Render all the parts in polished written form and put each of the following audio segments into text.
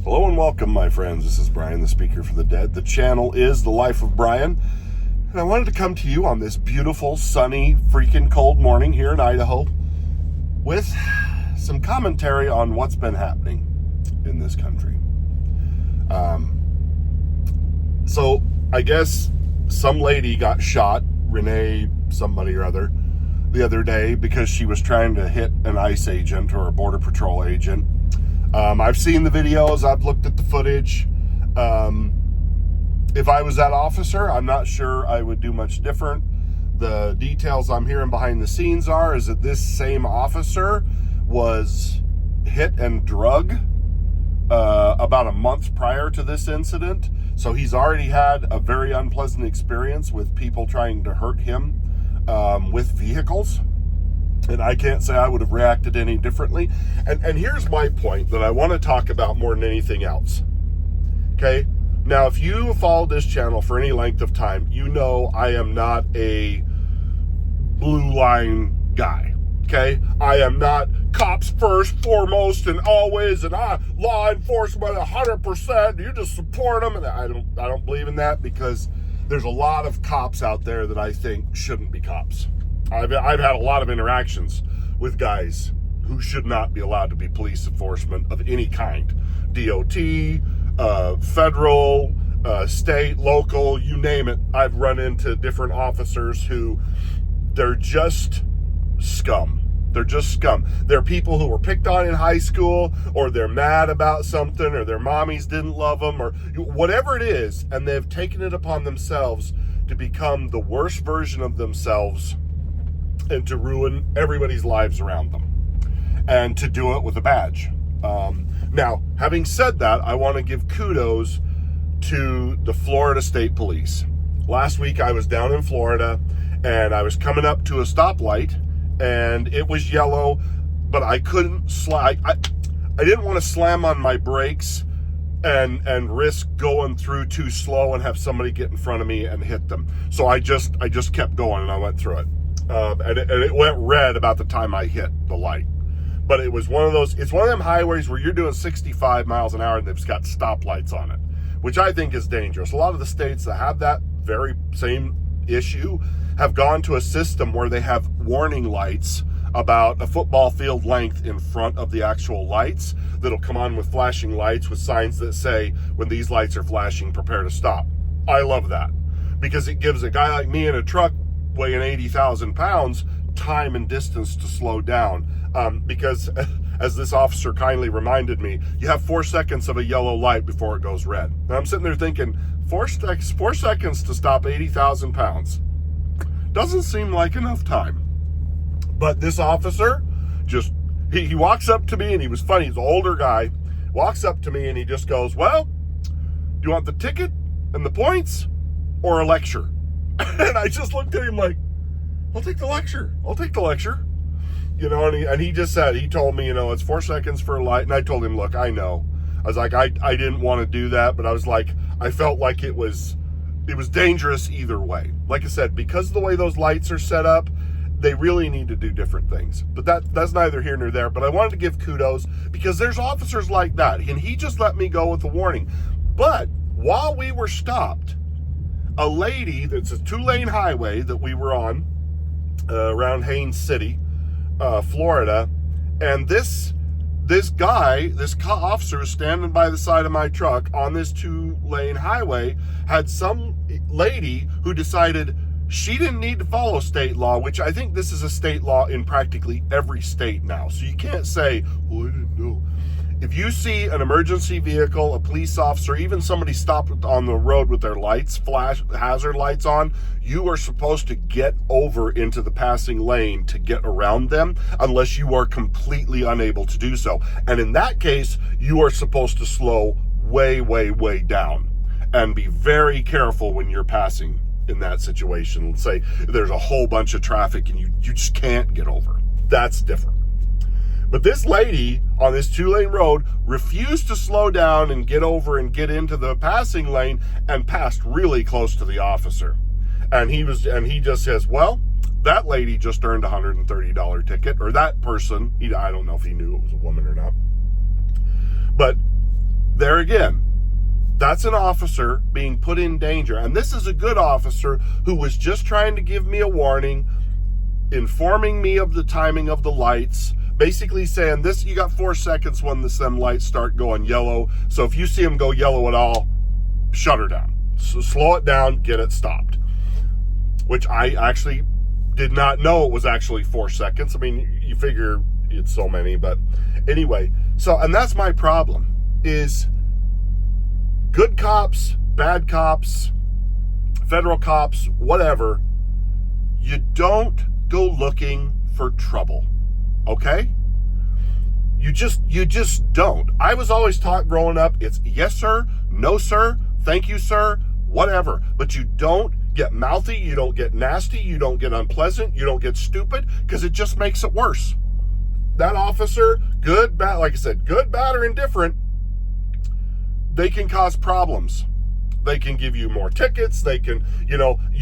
Hello and welcome, my friends. This is Brian, the Speaker for the Dead. The channel is The Life of Brian. And I wanted to come to you on this beautiful, sunny, freaking cold morning here in Idaho with some commentary on what's been happening in this country. So I guess some lady got shot, Renee somebody or other, the other day because she was trying to hit an ICE agent or a Border Patrol agent. I've seen the videos, I've looked at the footage. If I was that officer, I'm not sure I would do much different. The details I'm hearing behind the scenes is that this same officer was hit and drug about a month prior to this incident. So he's already had a very unpleasant experience with people trying to hurt him with vehicles. And I can't say I would have reacted any differently. And here's my point that I want to talk about more than anything else. Okay? Now, if you have followed this channel for any length of time, you know I am not a blue line guy. Okay? I am not cops first, foremost, and always, and law enforcement 100%. You just support them. And I don't believe in that, because there's a lot of cops out there that I think shouldn't be cops. I've had a lot of interactions with guys who should not be allowed to be police enforcement of any kind. DOT, federal, state, local, you name it. I've run into different officers who, they're just scum. They're just scum. They're people who were picked on in high school, or they're mad about something, or their mommies didn't love them, or whatever it is, and they've taken it upon themselves to become the worst version of themselves and to ruin everybody's lives around them, and to do it with a badge. Now, having said that, I want to give kudos to the Florida State Police. Last week I was down in Florida, and I was coming up to a stoplight, and it was yellow, but I couldn't slide. I didn't want to slam on my brakes and risk going through too slow and have somebody get in front of me and hit them. So I just kept going, and I went through it. And it went red about the time I hit the light. But it was it's one of them highways where you're doing 65 miles an hour and they've got stoplights on it, which I think is dangerous. A lot of the states that have that very same issue have gone to a system where they have warning lights about a football field length in front of the actual lights that'll come on with flashing lights with signs that say, when these lights are flashing, prepare to stop. I love that, because it gives a guy like me in a truck weighing 80,000 pounds time and distance to slow down. Because as this officer kindly reminded me, you have 4 seconds of a yellow light before it goes red. And I'm sitting there thinking, 4 seconds to stop 80,000 pounds. Doesn't seem like enough time. But this officer just, he walks up to me, and he was funny. He's an older guy, walks up to me and he just goes, well, do you want the ticket and the points or a lecture? And I just looked at him like, I'll take the lecture. You know, and he just said, he told me, it's 4 seconds for a light. And I told him, look, I know. I was like, I didn't want to do that, but I was like, I felt like it was dangerous either way. Like I said, because of the way those lights are set up, they really need to do different things. But that's neither here nor there. But I wanted to give kudos, because there's officers like that. And he just let me go with the warning. But while we were stopped, a lady, that's a 2-lane highway that we were on around Haines City, Florida, and this officer standing by the side of my truck on this 2-lane highway had some lady who decided she didn't need to follow state law, which I think this is a state law in practically every state now. So you can't say, well, I didn't know. If you see an emergency vehicle, a police officer, even somebody stopped on the road with their lights, flash hazard lights on, you are supposed to get over into the passing lane to get around them, unless you are completely unable to do so. And in that case, you are supposed to slow way, way, way down and be very careful when you're passing in that situation. Let's say there's a whole bunch of traffic and you just can't get over. That's different. But this lady on this 2-lane road refused to slow down and get over and get into the passing lane, and passed really close to the officer. And he just says, well, that lady just earned a $130 ticket, or that person, I don't know if he knew it was a woman or not. But there again, that's an officer being put in danger. And this is a good officer who was just trying to give me a warning, informing me of the timing of the lights, basically saying this, you got 4 seconds when them lights start going yellow. So if you see them go yellow at all, shut her down. So slow it down, get it stopped. Which I actually did not know it was actually 4 seconds. I mean, you figure it's so many, but anyway. So, and that's my problem, is good cops, bad cops, federal cops, whatever, you don't go looking for trouble, okay? You just don't. I was always taught growing up, it's yes, sir, no, sir, thank you, sir, whatever. But you don't get mouthy, you don't get nasty, you don't get unpleasant, you don't get stupid, because it just makes it worse. That officer, good, bad, like I said, good, bad, or indifferent, they can cause problems. They can give you more tickets. They can,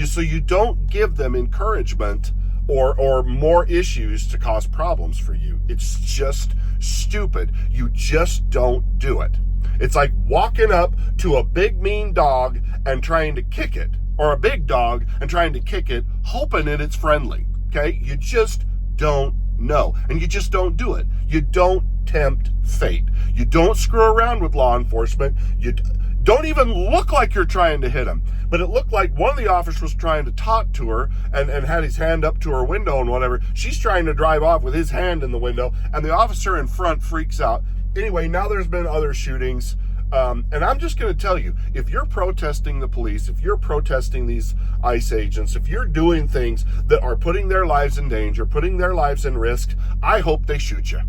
so you don't give them encouragement or more issues to cause problems for you. It's just stupid. You just don't do it. It's like walking up to a big mean dog and trying to kick it, or a big dog and trying to kick it, hoping that it's friendly. Okay? You just don't know. And you just don't do it. You don't tempt fate. You don't screw around with law enforcement. You don't even look like you're trying to hit him. But it looked like one of the officers was trying to talk to her and had his hand up to her window and whatever. She's trying to drive off with his hand in the window, and the officer in front freaks out. Anyway, now there's been other shootings. And I'm just going to tell you, if you're protesting the police, if you're protesting these ICE agents, if you're doing things that are putting their lives in danger, putting their lives in risk, I hope they shoot you.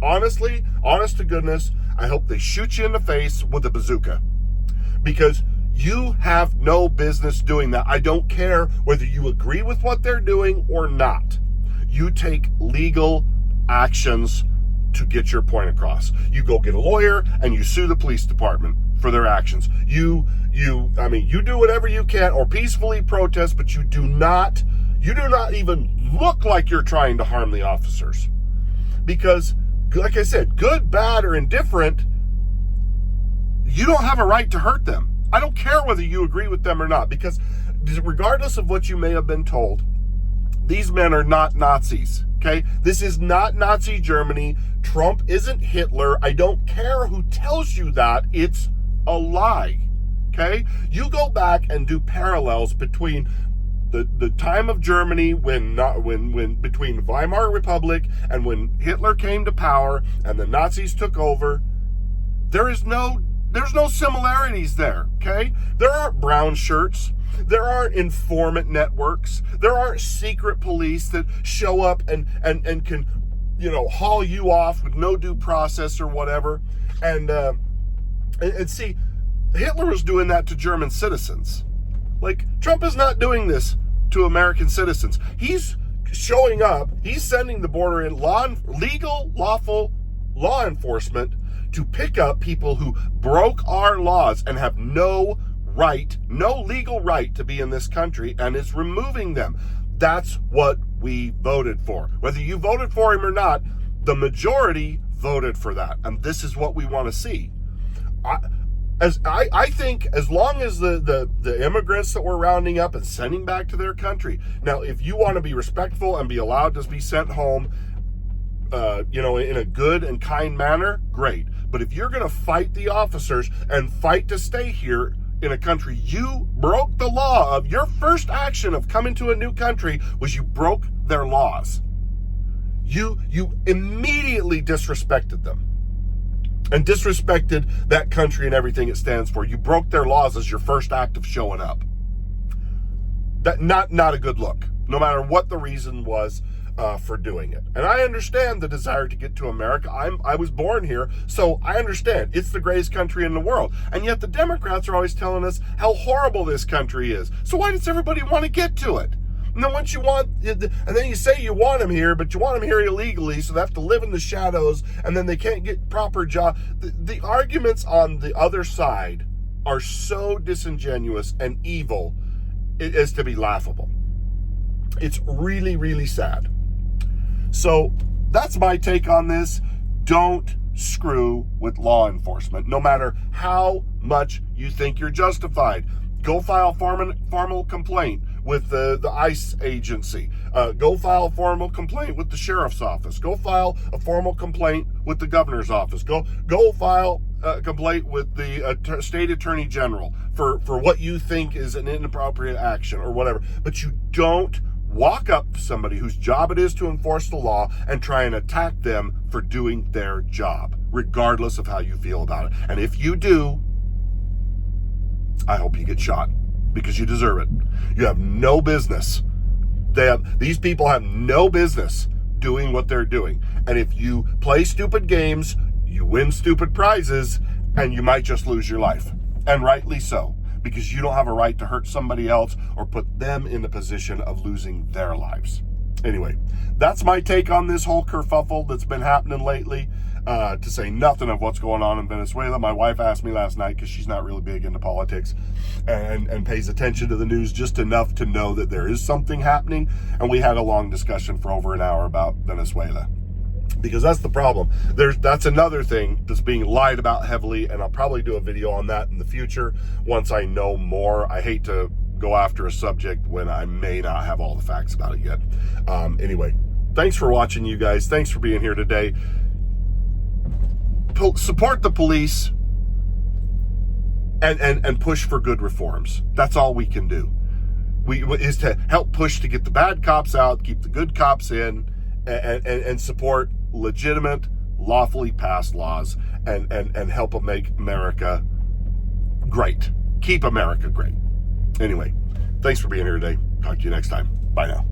Honestly, honest to goodness, I hope they shoot you in the face with a bazooka. Because you have no business doing that. I don't care whether you agree with what they're doing or not. You take legal actions to get your point across. You go get a lawyer and you sue the police department for their actions. You do whatever you can, or peacefully protest, but you do not even look like you're trying to harm the officers. Because, like I said, good, bad, or indifferent, you don't have a right to hurt them. I don't care whether you agree with them or not, because regardless of what you may have been told, these men are not Nazis, okay? This is not Nazi Germany. Trump isn't Hitler. I don't care who tells you that. It's a lie, okay? You go back and do parallels between the time of Germany when between Weimar Republic and when Hitler came to power and the Nazis took over. There's no similarities there, okay? There aren't brown shirts. There aren't informant networks. There aren't secret police that show up and can, haul you off with no due process or whatever. And see, Hitler was doing that to German citizens. Like, Trump is not doing this to American citizens. He's showing up. He's sending the border in legal, lawful law enforcement to pick up people who broke our laws and have no legal right to be in this country, and is removing them. That's what we voted for. Whether you voted for him or not, the majority voted for that, and this is what we want to see. I think as long as the immigrants that we're rounding up and sending back to their country. Now, if you want to be respectful and be allowed to be sent home, in a good and kind manner, great. But if you're going to fight the officers and fight to stay here in a country you broke the law of, your first action of coming to a new country was you broke their laws. You immediately disrespected them and disrespected that country and everything it stands for. You broke their laws as your first act of showing up. That not a good look, no matter what the reason was for doing it. And I understand the desire to get to America. I was born here, so I understand. It's the greatest country in the world. And yet the Democrats are always telling us how horrible this country is. So why does everybody want to get to it? And then and then you say you want them here, but you want them here illegally, so they have to live in the shadows, and then they can't get proper jobs. The arguments on the other side are so disingenuous and evil, it is to be laughable. It's really, really sad. So that's my take on this. Don't screw with law enforcement, no matter how much you think you're justified. Go file formal complaint with the ICE agency. Go file a formal complaint with the sheriff's office. Go file a formal complaint with the governor's office. Go file a complaint with the state attorney general for what you think is an inappropriate action or whatever. But you don't walk up to somebody whose job it is to enforce the law and try and attack them for doing their job, regardless of how you feel about it. And if you do, I hope you get shot, because you deserve it. You have no business. These people have no business doing what they're doing. And if you play stupid games, you win stupid prizes, and you might just lose your life. And rightly so, because you don't have a right to hurt somebody else or put them in the position of losing their lives. Anyway, that's my take on this whole kerfuffle that's been happening lately. To say nothing of what's going on in Venezuela. My wife asked me last night, because she's not really big into politics and pays attention to the news just enough to know that there is something happening. And we had a long discussion for over an hour about Venezuela. Because that's the problem. That's another thing that's being lied about heavily, and I'll probably do a video on that in the future once I know more. I hate to go after a subject when I may not have all the facts about it yet. Anyway, thanks for watching, you guys. Thanks for being here today. Support the police and push for good reforms. That's all we can do. Is to help push to get the bad cops out, keep the good cops in, and support legitimate, lawfully passed laws, and help them make America great. Keep America great. Anyway, thanks for being here today. Talk to you next time. Bye now.